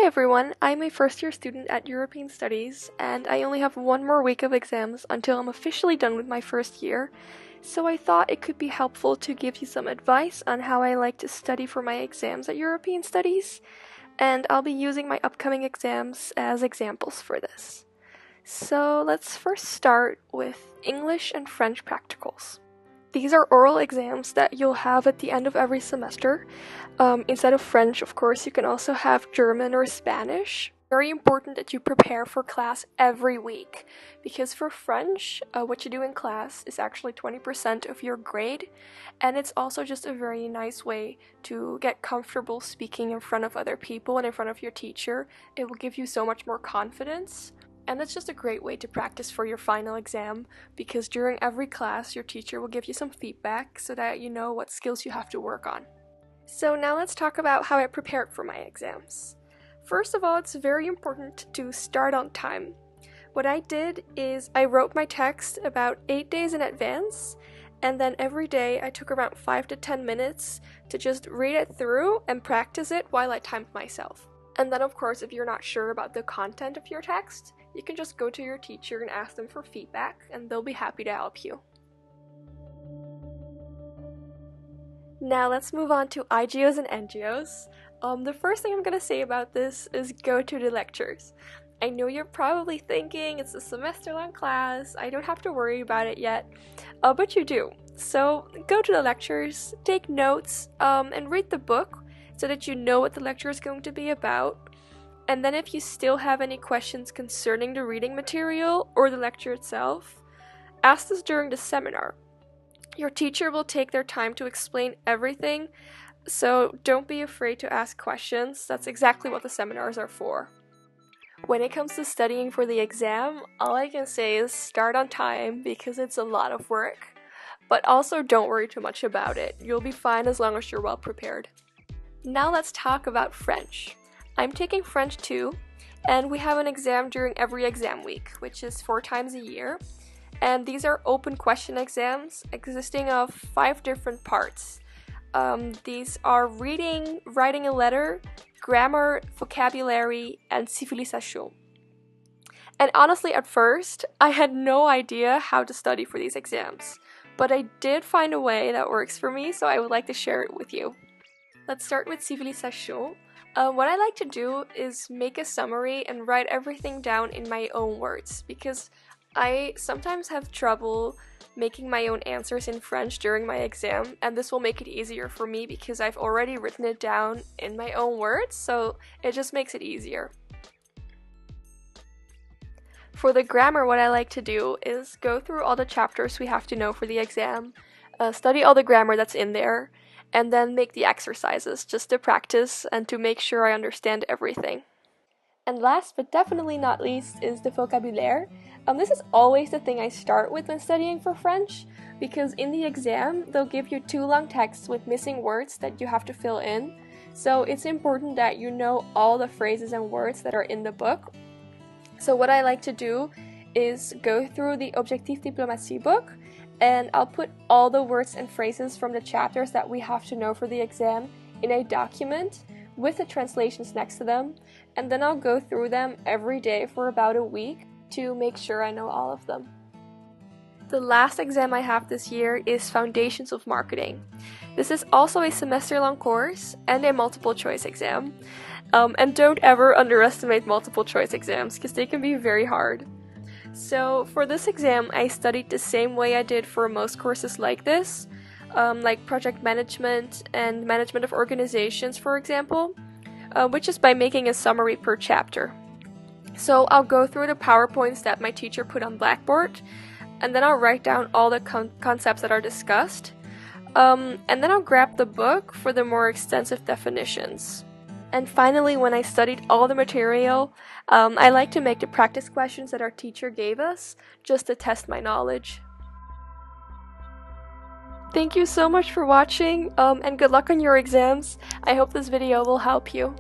Hi everyone, I'm a first year student at European Studies, and I only have one more week of exams until I'm officially done with my first year, so I thought it could be helpful to give you some advice on how I like to study for my exams at European Studies, and I'll be using my upcoming exams as examples for this. So let's first start with English and French practicals. These are oral exams that you'll have at the end of every semester. Instead of French, of course, you can also have German or Spanish. Very important that you prepare for class every week, because for French, what you do in class is actually 20% of your grade, and it's also just a very nice way to get comfortable speaking in front of other people and in front of your teacher. It will give you so much more confidence. And that's just a great way to practice for your final exam, because during every class your teacher will give you some feedback so that you know what skills you have to work on. So now let's talk about how I prepared for my exams. First of all, it's very important to start on time. What I did is I wrote my text about 8 days in advance, and then every day I took around 5 to 10 minutes to just read it through and practice it while I timed myself. And then of course, if you're not sure about the content of your text, you can just go to your teacher and ask them for feedback, and they'll be happy to help you. Now let's move on to IGOs and NGOs. The first thing I'm going to say about this is go to the lectures. I know you're probably thinking it's a semester-long class, I don't have to worry about it yet, but you do. So go to the lectures, take notes, and read the book so that you know what the lecture is going to be about. And then if you still have any questions concerning the reading material or the lecture itself, ask us during the seminar. Your teacher will take their time to explain everything, so don't be afraid to ask questions. That's exactly what the seminars are for. When it comes to studying for the exam, all I can say is start on time because it's a lot of work. But also don't worry too much about it. You'll be fine as long as you're well prepared. Now let's talk about French. I'm taking French too, and we have an exam during every exam week, which is 4 times a year. And these are open question exams consisting of 5 different parts. These are reading, writing a letter, grammar, vocabulary, and civilisation. And honestly, at first, I had no idea how to study for these exams, but I did find a way that works for me, so I would like to share it with you. Let's start with civilisation. What I like to do is make a summary and write everything down in my own words, because I sometimes have trouble making my own answers in French during my exam, and this will make it easier for me because I've already written it down in my own words, so it just makes it easier. For the grammar, what I like to do is go through all the chapters we have to know for the exam, study all the grammar that's in there, and then make the exercises just to practice and to make sure I understand everything. And last but definitely not least is the vocabulaire. This is always the thing I start with when studying for French, because in the exam they'll give you 2 long texts with missing words that you have to fill in. So it's important that you know all the phrases and words that are in the book. So what I like to do is go through the Objectif Diplomatie book, and I'll put all the words and phrases from the chapters that we have to know for the exam in a document with the translations next to them, and then I'll go through them every day for about a week to make sure I know all of them. The last exam I have this year is Foundations of Marketing. This is also a semester-long course and a multiple choice exam. And don't ever underestimate multiple choice exams because they can be very hard. So for this exam, I studied the same way I did for most courses like this, like project management and management of organizations, for example, which is by making a summary per chapter. So I'll go through the PowerPoints that my teacher put on Blackboard, and then I'll write down all the concepts that are discussed, and then I'll grab the book for the more extensive definitions. And finally, when I studied all the material, I like to make the practice questions that our teacher gave us, just to test my knowledge. Thank you so much for watching, and good luck on your exams. I hope this video will help you.